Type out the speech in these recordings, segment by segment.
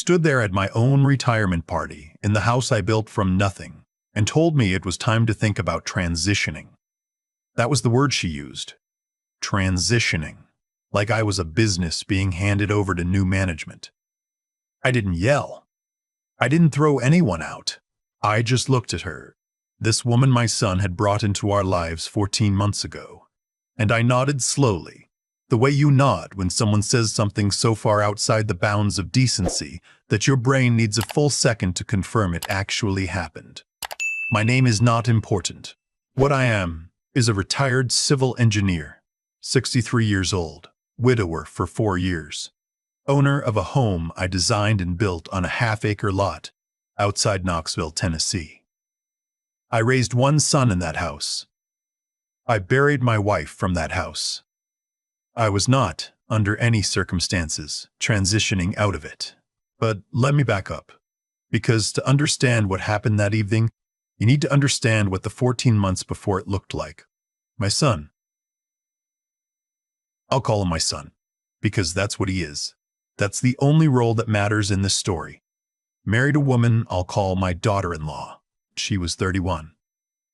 stood there at my own retirement party in the house I built from nothing and told me it was time to think about transitioning. That was the word she used. Transitioning. Like I was a business being handed over to new management. I didn't yell. I didn't throw anyone out. I just looked at her. This woman my son had brought into our lives 14 months ago. And I nodded slowly, the way you nod when someone says something so far outside the bounds of decency that your brain needs a full second to confirm it actually happened. My name is not important. What I am is a retired civil engineer, 63 years old, widower for 4 years, owner of a home I designed and built on a half-acre lot outside Knoxville, Tennessee. I raised one son in that house. I buried my wife from that house. I was not, under any circumstances, transitioning out of it. But let me back up, because to understand what happened that evening, you need to understand what the 14 months before it looked like. My son. I'll call him my son, because that's what he is. That's the only role that matters in this story. Married a woman I'll call my daughter-in-law. She was 31.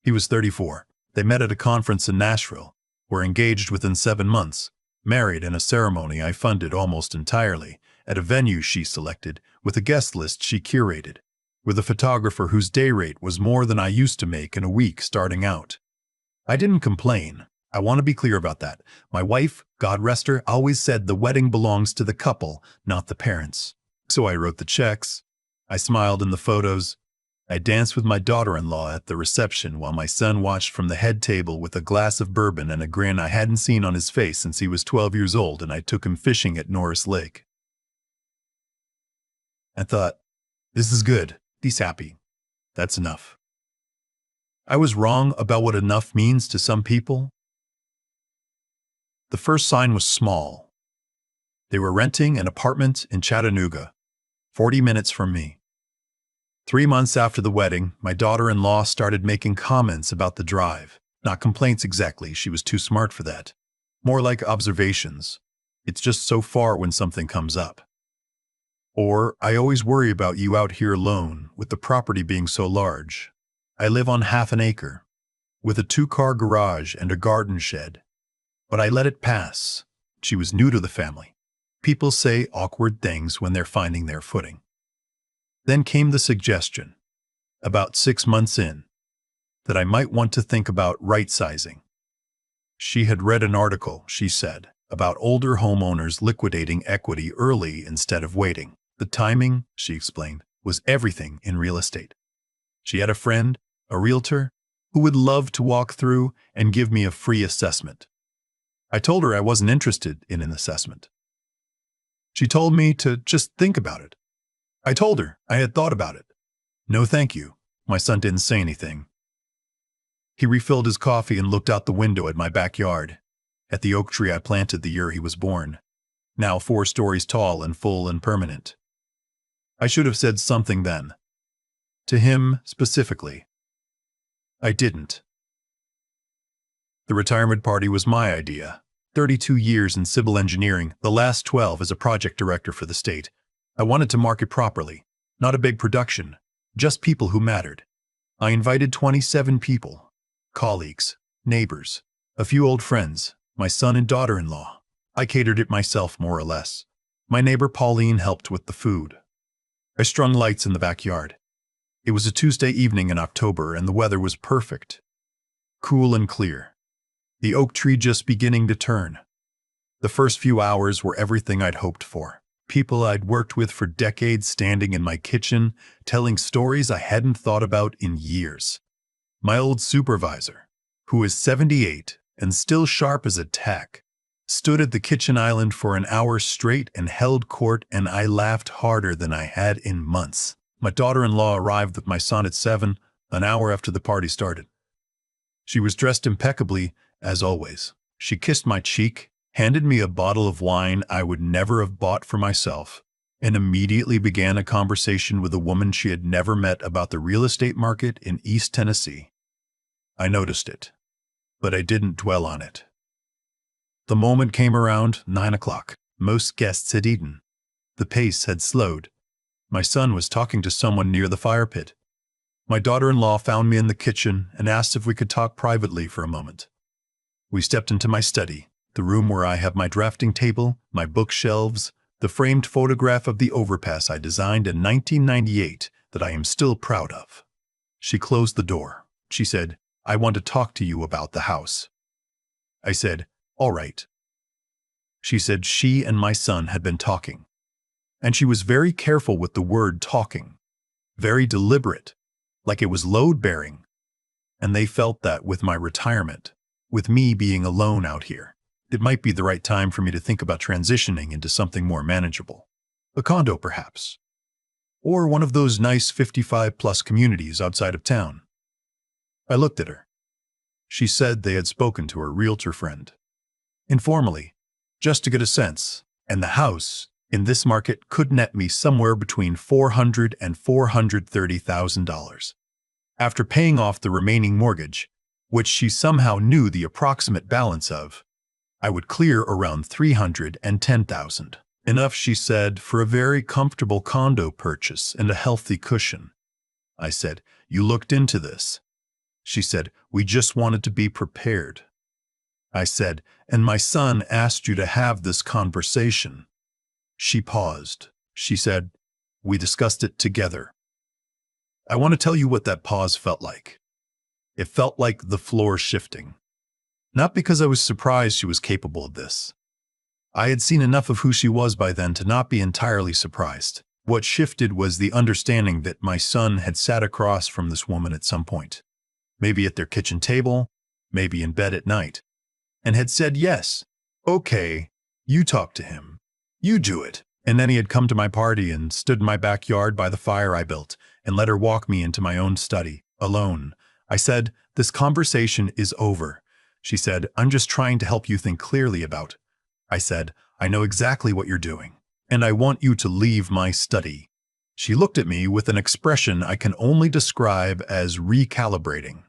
He was 34. They met at a conference in Nashville, were engaged within 7 months, married in a ceremony I funded almost entirely, at a venue she selected, with a guest list she curated, with a photographer whose day rate was more than I used to make in a week starting out. I didn't complain. I want to be clear about that. My wife, God rest her, always said the wedding belongs to the couple, not the parents. So I wrote the checks. I smiled in the photos. I danced with my daughter-in-law at the reception while my son watched from the head table with a glass of bourbon and a grin I hadn't seen on his face since he was 12 years old, and I took him fishing at Norris Lake. I thought, this is good. He's happy. That's enough. I was wrong about what enough means to some people. The first sign was small. They were renting an apartment in Chattanooga, 40 minutes from me. 3 months after the wedding, my daughter-in-law started making comments about the drive. Not complaints exactly, she was too smart for that. More like observations. It's just so far when something comes up. Or, I always worry about you out here alone, with the property being so large. I live on half an acre, with a 2-car garage and a garden shed. But I let it pass. She was new to the family. People say awkward things when they're finding their footing. Then came the suggestion, about 6 months in, that I might want to think about right-sizing. She had read an article, she said, about older homeowners liquidating equity early instead of waiting. The timing, she explained, was everything in real estate. She had a friend, a realtor, who would love to walk through and give me a free assessment. I told her I wasn't interested in an assessment. She told me to just think about it. I told her I had thought about it. No, thank you. My son didn't say anything. He refilled his coffee and looked out the window at my backyard, at the oak tree I planted the year he was born, now 4 stories tall and full and permanent. I should have said something then. To him, specifically. I didn't. The retirement party was my idea. 32 years in civil engineering, the last 12 as a project director for the state. I wanted to market properly, not a big production, just people who mattered. I invited 27 people, colleagues, neighbors, a few old friends, my son and daughter-in-law. I catered it myself more or less. My neighbor Pauline helped with the food. I strung lights in the backyard. It was a Tuesday evening in October and the weather was perfect. Cool and clear. The oak tree just beginning to turn. The first few hours were everything I'd hoped for. People I'd worked with for decades standing in my kitchen, telling stories I hadn't thought about in years. My old supervisor, who is 78 and still sharp as a tack, stood at the kitchen island for an hour straight and held court, and I laughed harder than I had in months. My daughter-in-law arrived with my son at 7, an hour after the party started. She was dressed impeccably, as always. She kissed my cheek, handed me a bottle of wine I would never have bought for myself, and immediately began a conversation with a woman she had never met about the real estate market in East Tennessee. I noticed it, but I didn't dwell on it. The moment came around 9 o'clock. Most guests had eaten. The pace had slowed. My son was talking to someone near the fire pit. My daughter-in-law found me in the kitchen and asked if we could talk privately for a moment. We stepped into my study, the room where I have my drafting table, my bookshelves, the framed photograph of the overpass I designed in 1998 that I am still proud of. She closed the door. She said, "I want to talk to you about the house." I said, "All right." She said she and my son had been talking, and she was very careful with the word talking, very deliberate, like it was load-bearing, and they felt that with my retirement, with me being alone out here, it might be the right time for me to think about transitioning into something more manageable. A condo, perhaps. Or one of those nice 55-plus communities outside of town. I looked at her. She said they had spoken to her realtor friend. Informally, just to get a sense, and the house, in this market, could net me somewhere between $400,000 and $430,000. After paying off the remaining mortgage, which she somehow knew the approximate balance of, I would clear around $310,000. Enough, she said, for a very comfortable condo purchase and a healthy cushion. I said, "You looked into this?" She said, "We just wanted to be prepared." I said, "And my son asked you to have this conversation." She paused. She said, "We discussed it together." I want to tell you what that pause felt like. It felt like the floor shifting. Not because I was surprised she was capable of this. I had seen enough of who she was by then to not be entirely surprised. What shifted was the understanding that my son had sat across from this woman at some point, maybe at their kitchen table, maybe in bed at night, and had said, "Yes, okay, you talk to him. You do it." And then he had come to my party and stood in my backyard by the fire I built and let her walk me into my own study, alone. I said, "This conversation is over." She said, "I'm just trying to help you think clearly about." I said, "I know exactly what you're doing, and I want you to leave my study." She looked at me with an expression I can only describe as recalibrating.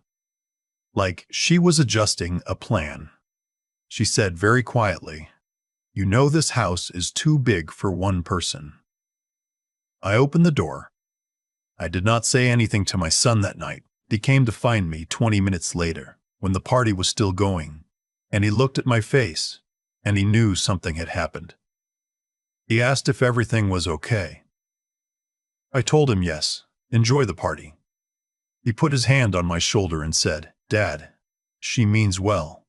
Like she was adjusting a plan. She said very quietly, "You know this house is too big for one person." I opened the door. I did not say anything to my son that night. He came to find me 20 minutes later, when the party was still going, and he looked at my face, and he knew something had happened. He asked if everything was okay. I told him yes, enjoy the party. He put his hand on my shoulder and said, "Dad, she means well.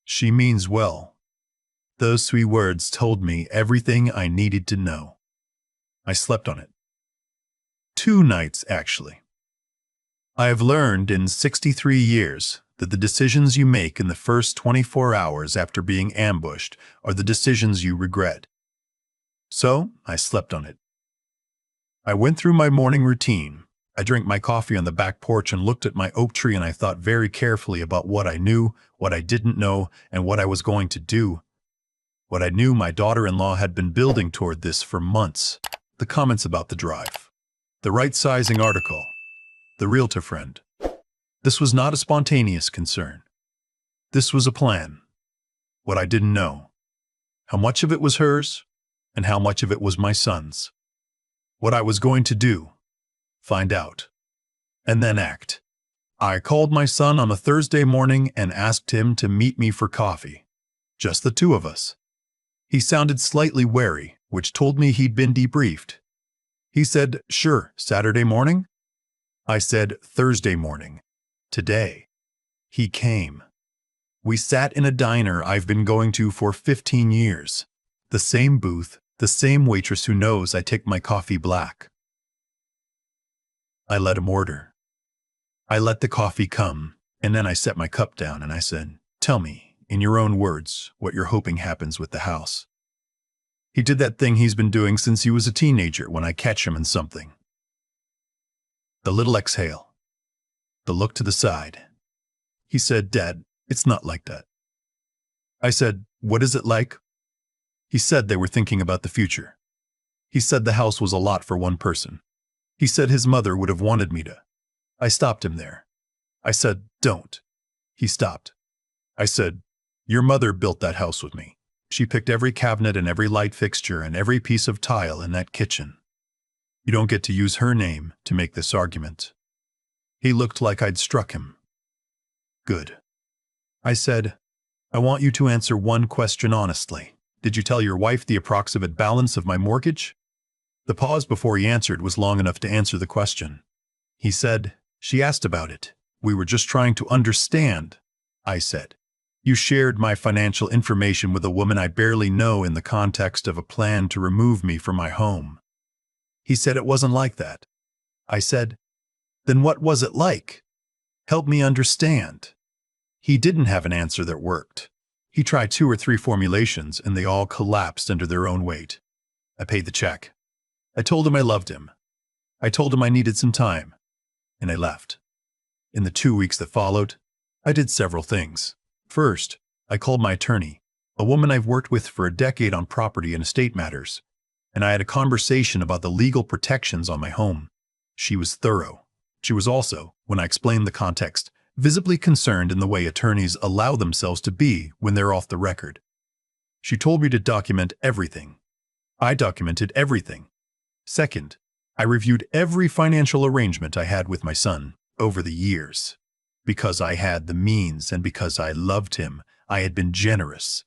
She means well." Those 3 words told me everything I needed to know. I slept on it. 2 nights, actually. I have learned in 63 years that the decisions you make in the first 24 hours after being ambushed are the decisions you regret. So, I slept on it. I went through my morning routine. I drank my coffee on the back porch and looked at my oak tree, and I thought very carefully about what I knew, what I didn't know, and what I was going to do. What I knew, my daughter-in-law had been building toward this for months. The comments about the drive. The right-sizing article. The realtor friend. This was not a spontaneous concern. This was a plan. What I didn't know. How much of it was hers, and how much of it was my son's. What I was going to do. Find out. And then act. I called my son on a Thursday morning and asked him to meet me for coffee. Just the 2 of us. He sounded slightly wary, which told me he'd been debriefed. He said, "Sure, Saturday morning?" I said, "Thursday morning. Today." He came. We sat in a diner I've been going to for 15 years. The same booth, the same waitress who knows I take my coffee black. I let him order. I let the coffee come, and then I set my cup down and I said, "Tell me, in your own words, what you're hoping happens with the house." He did that thing he's been doing since he was a teenager when I catch him in something. The little exhale. The look to the side. He said, "Dad, it's not like that." I said, "What is it like?" He said they were thinking about the future. He said the house was a lot for one person. He said his mother would have wanted me to. I stopped him there. I said, "Don't." He stopped. I said, "Your mother built that house with me. She picked every cabinet and every light fixture and every piece of tile in that kitchen. You don't get to use her name to make this argument. He looked like I'd struck him. Good. I said, I want you to answer one question honestly. Did you tell your wife the approximate balance of my mortgage? The pause before he answered was long enough to answer the question. He said, she asked about it. We were just trying to understand. I said, you shared my financial information with a woman I barely know in the context of a plan to remove me from my home. He said it wasn't like that. I said, then what was it like? Help me understand. He didn't have an answer that worked. He tried 2 or 3 formulations and they all collapsed under their own weight. I paid the check. I told him I loved him. I told him I needed some time. And I left. In the 2 weeks that followed, I did several things. First, I called my attorney, a woman I've worked with for a decade on property and estate matters, and I had a conversation about the legal protections on my home. She was thorough. She was also, when I explained the context, visibly concerned in the way attorneys allow themselves to be when they're off the record. She told me to document everything. I documented everything. Second, I reviewed every financial arrangement I had with my son over the years. Because I had the means and because I loved him, I had been generous.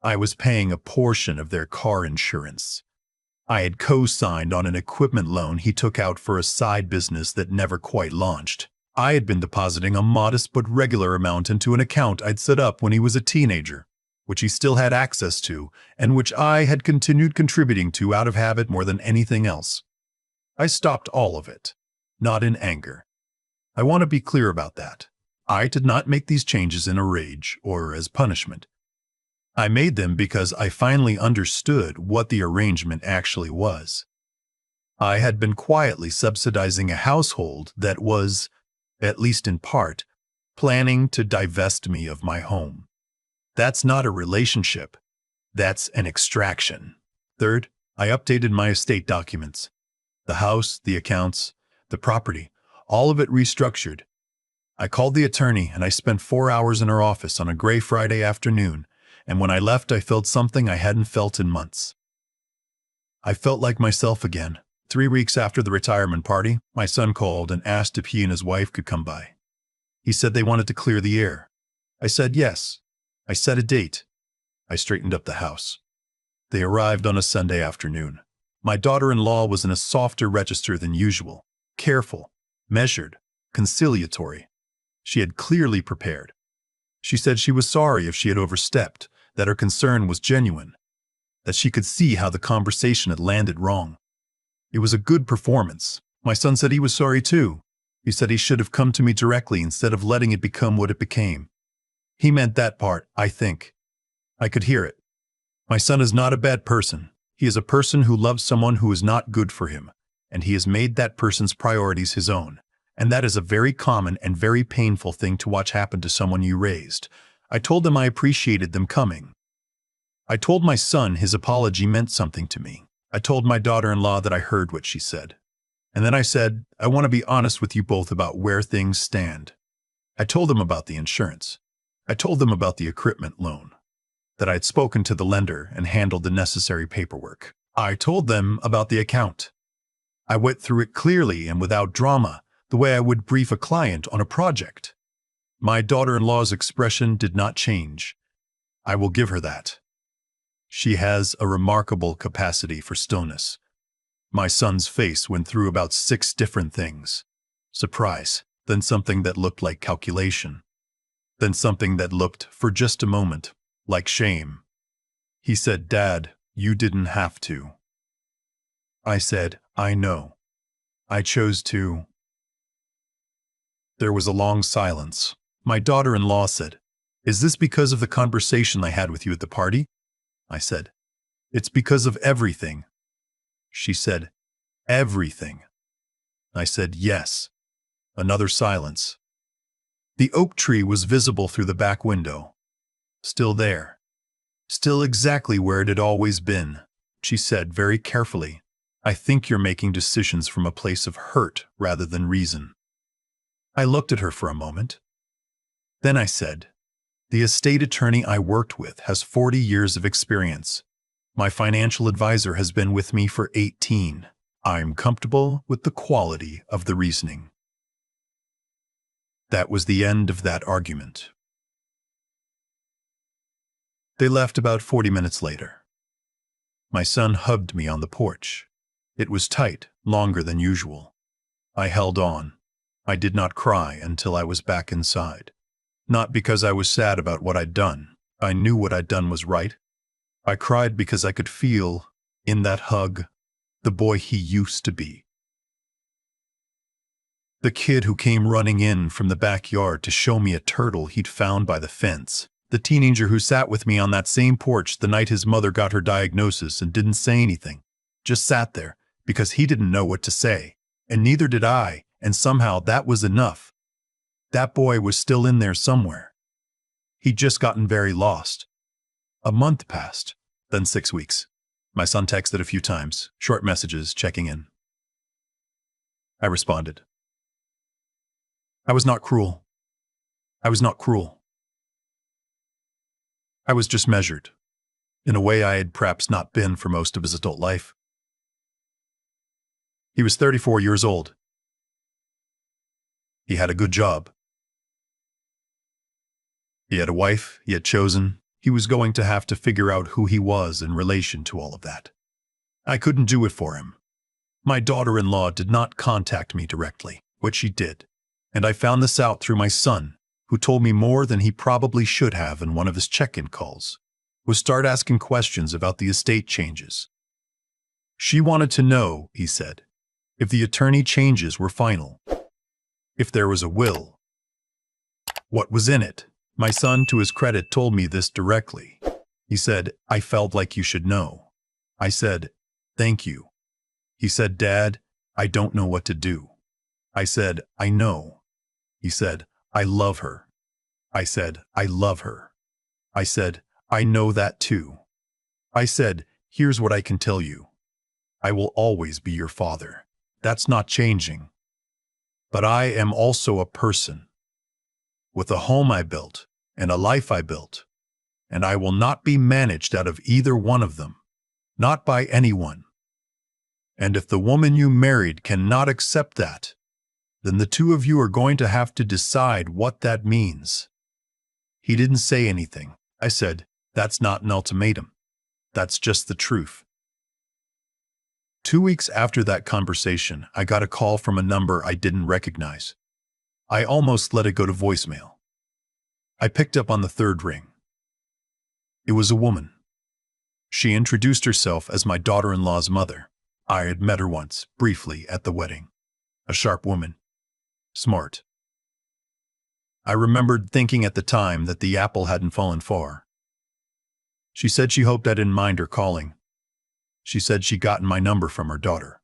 I was paying a portion of their car insurance. I had co-signed on an equipment loan he took out for a side business that never quite launched. I had been depositing a modest but regular amount into an account I'd set up when he was a teenager, which he still had access to, and which I had continued contributing to out of habit more than anything else. I stopped all of it, not in anger. I want to be clear about that. I did not make these changes in a rage or as punishment. I made them because I finally understood what the arrangement actually was. I had been quietly subsidizing a household that was, at least in part, planning to divest me of my home. That's not a relationship. That's an extraction. Third, I updated my estate documents. The house, the accounts, the property, all of it restructured. I called the attorney and I spent 4 hours in her office on a gray Friday afternoon, and when I left I felt something I hadn't felt in months. I felt like myself again. 3 weeks after the retirement party, my son called and asked if he and his wife could come by. He said they wanted to clear the air. I said yes. I set a date. I straightened up the house. They arrived on a Sunday afternoon. My daughter-in-law was in a softer register than usual, careful, measured, conciliatory. She had clearly prepared. She said she was sorry if she had overstepped, that her concern was genuine, that she could see how the conversation had landed wrong. It was a good performance. My son said he was sorry too. He said he should have come to me directly instead of letting it become what it became. He meant that part, I think. I could hear it. My son is not a bad person. He is a person who loves someone who is not good for him, and he has made that person's priorities his own. And that is a very common and very painful thing to watch happen to someone you raised. I told them I appreciated them coming. I told my son his apology meant something to me. I told my daughter-in-law that I heard what she said. And then I said, I want to be honest with you both about where things stand. I told them about the insurance. I told them about the equipment loan, that I had spoken to the lender and handled the necessary paperwork. I told them about the account. I went through it clearly and without drama, the way I would brief a client on a project. My daughter-in-law's expression did not change. I will give her that. She has a remarkable capacity for stillness. My son's face went through about 6 different things. Surprise, then something that looked like calculation, then something that looked, for just a moment, like shame. He said, Dad, you didn't have to. I said, I know. I chose to. There was a long silence. My daughter-in-law said, Is this because of the conversation I had with you at the party? I said, It's because of everything. She said, Everything. I said, Yes. Another silence. The oak tree was visible through the back window. Still there. Still exactly where it had always been. She said very carefully, I think you're making decisions from a place of hurt rather than reason. I looked at her for a moment. Then I said, The estate attorney I worked with has 40 years of experience. My financial advisor has been with me for 18. I'm comfortable with the quality of the reasoning. That was the end of that argument. They left about 40 minutes later. My son hugged me on the porch. It was tight, longer than usual. I held on. I did not cry until I was back inside. Not because I was sad about what I'd done. I knew what I'd done was right. I cried because I could feel, in that hug, the boy he used to be. The kid who came running in from the backyard to show me a turtle he'd found by the fence. The teenager who sat with me on that same porch the night his mother got her diagnosis and didn't say anything. Just sat there because he didn't know what to say. And neither did I, and somehow that was enough. That boy was still in there somewhere. He'd just gotten very lost. A month passed, then 6 weeks. My son texted a few times, short messages checking in. I responded. I was not cruel. I was not cruel. I was just measured, in a way I had perhaps not been for most of his adult life. He was 34 years old. He had a good job. He had a wife he had chosen. He was going to have to figure out who he was in relation to all of that. I couldn't do it for him. My daughter-in-law did not contact me directly, which she did, and I found this out through my son, who told me more than he probably should have in one of his check-in calls, would start asking questions about the estate changes. She wanted to know, he said, if the attorney changes were final, if there was a will, what was in it. My son, to his credit, told me this directly. He said, I felt like you should know. I said, thank you. He said, Dad, I don't know what to do. I said, I know. He said, I love her. I said, I love her. I said, I know that too. I said, here's what I can tell you. I will always be your father. That's not changing. But I am also a person, with a home I built and a life I built, and I will not be managed out of either one of them, not by anyone. And if the woman you married cannot accept that, then the two of you are going to have to decide what that means. He didn't say anything. I said, that's not an ultimatum. That's just the truth. 2 weeks after that conversation, I got a call from a number I didn't recognize. I almost let it go to voicemail. I picked up on the third ring. It was a woman. She introduced herself as my daughter-in-law's mother. I had met her once, briefly, at the wedding. A sharp woman. Smart. I remembered thinking at the time that the apple hadn't fallen far. She said she hoped I didn't mind her calling. She said she'd gotten my number from her daughter.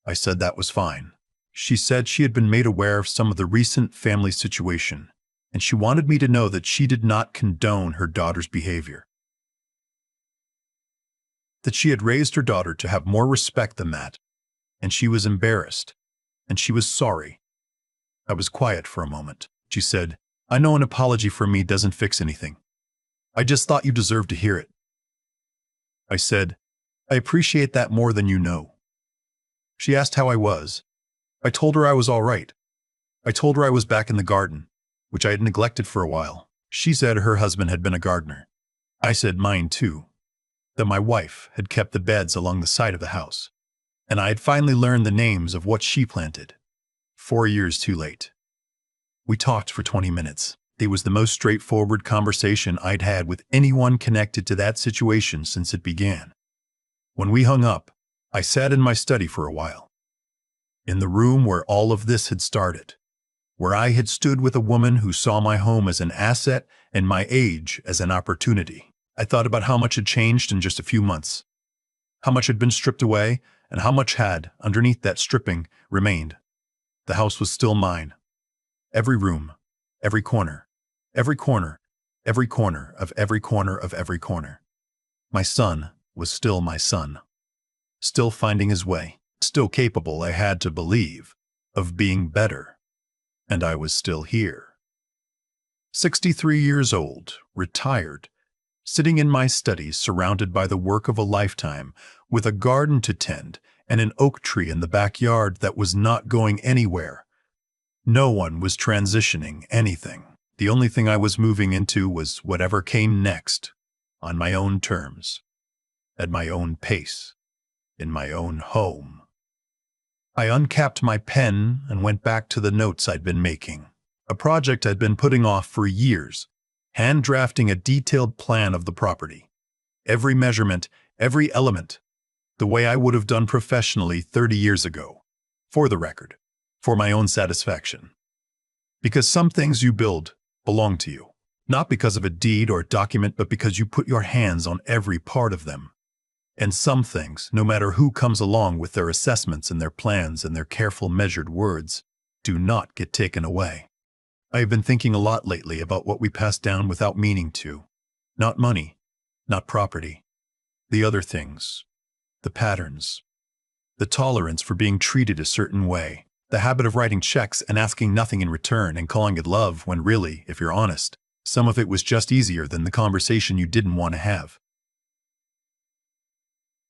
I said that was fine. She said she had been made aware of some of the recent family situation, and she wanted me to know that she did not condone her daughter's behavior. That she had raised her daughter to have more respect than that, and she was embarrassed, and she was sorry. I was quiet for a moment. She said, I know an apology from me doesn't fix anything. I just thought you deserved to hear it. I said, I appreciate that more than you know. She asked how I was. I told her I was all right. I told her I was back in the garden, which I had neglected for a while. She said her husband had been a gardener. I said mine too. That my wife had kept the beds along the side of the house, and I had finally learned the names of what she planted. 4 years too late. We talked for 20 minutes. It was the most straightforward conversation I'd had with anyone connected to that situation since it began. When we hung up, I sat in my study for a while. In the room where all of this had started, where I had stood with a woman who saw my home as an asset and my age as an opportunity. I thought about how much had changed in just a few months, how much had been stripped away, and how much had, underneath that stripping, remained. The house was still mine. Every room, every corner, every corner, every corner of every corner of every corner. My son was still my son, still finding his way, still capable, I had to believe, of being better. And I was still here. 63 years old, retired, sitting in my study surrounded by the work of a lifetime, with a garden to tend and an oak tree in the backyard that was not going anywhere. No one was transitioning anything. The only thing I was moving into was whatever came next, on my own terms, at my own pace, in my own home. I uncapped my pen and went back to the notes I'd been making, a project I'd been putting off for years, hand drafting a detailed plan of the property. Every measurement, every element, the way I would have done professionally 30 years ago. For the record, for my own satisfaction. Because some things you build belong to you, not because of a deed or a document, but because you put your hands on every part of them. And some things, no matter who comes along with their assessments and their plans and their careful measured words, do not get taken away. I have been thinking a lot lately about what we pass down without meaning to. Not money, not property. The other things, the patterns, the tolerance for being treated a certain way, the habit of writing checks and asking nothing in return and calling it love when really, if you're honest, some of it was just easier than the conversation you didn't want to have.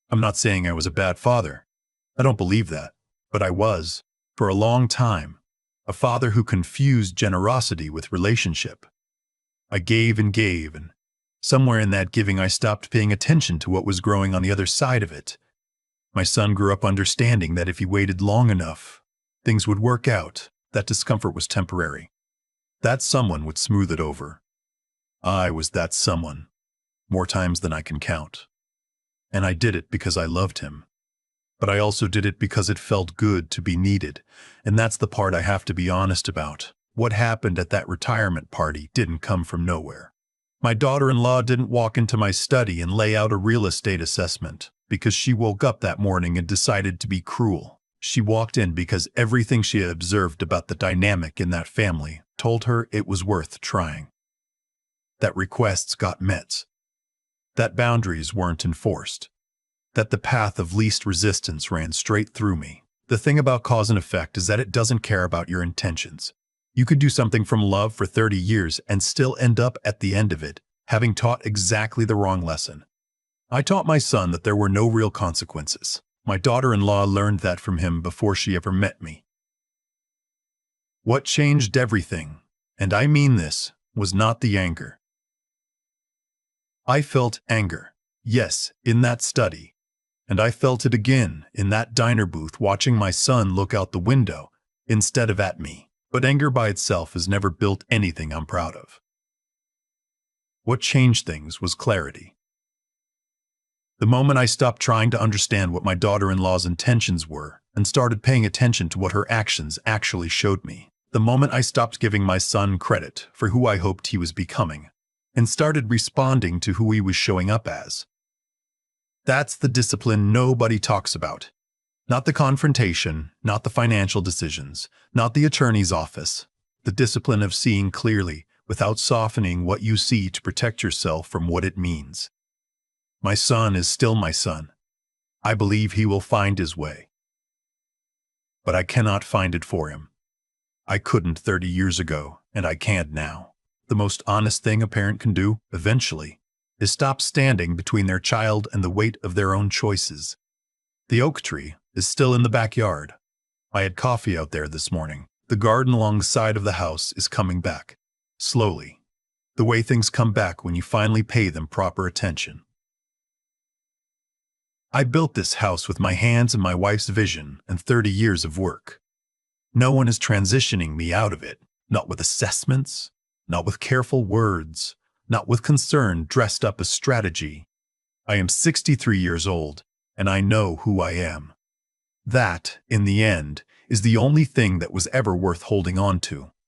I'm not saying I was a bad father. I don't believe that. But I was, for a long time, a father who confused generosity with relationship. I gave, and somewhere in that giving I stopped paying attention to what was growing on the other side of it. My son grew up understanding that if he waited long enough, things would work out, that discomfort was temporary. That someone would smooth it over. I was that someone, more times than I can count. And I did it because I loved him. But I also did it because it felt good to be needed, and that's the part I have to be honest about. What happened at that retirement party didn't come from nowhere. My daughter-in-law didn't walk into my study and lay out a real estate assessment because she woke up that morning and decided to be cruel. She walked in because everything she had observed about the dynamic in that family told her it was worth trying. That requests got met. That boundaries weren't enforced. That the path of least resistance ran straight through me. The thing about cause and effect is that it doesn't care about your intentions. You could do something from love for 30 years and still end up at the end of it, having taught exactly the wrong lesson. I taught my son that there were no real consequences. My daughter-in-law learned that from him before she ever met me. What changed everything, and I mean this, was not the anger. I felt anger, yes, in that study. And I felt it again in that diner booth watching my son look out the window instead of at me. But anger by itself has never built anything I'm proud of. What changed things was clarity. The moment I stopped trying to understand what my daughter-in-law's intentions were and started paying attention to what her actions actually showed me. The moment I stopped giving my son credit for who I hoped he was becoming and started responding to who he was showing up as. That's the discipline nobody talks about. Not the confrontation, not the financial decisions, not the attorney's office. The discipline of seeing clearly without softening what you see to protect yourself from what it means. My son is still my son. I believe he will find his way. But I cannot find it for him. I couldn't 30 years ago, and I can't now. The most honest thing a parent can do, eventually, is stop standing between their child and the weight of their own choices. The oak tree is still in the backyard. I had coffee out there this morning. The garden alongside of the house is coming back. Slowly. The way things come back when you finally pay them proper attention. I built this house with my hands and my wife's vision and 30 years of work. No one is transitioning me out of it, not with assessments, not with careful words, not with concern dressed up as strategy. I am 63 years old, and I know who I am. That, in the end, is the only thing that was ever worth holding on to.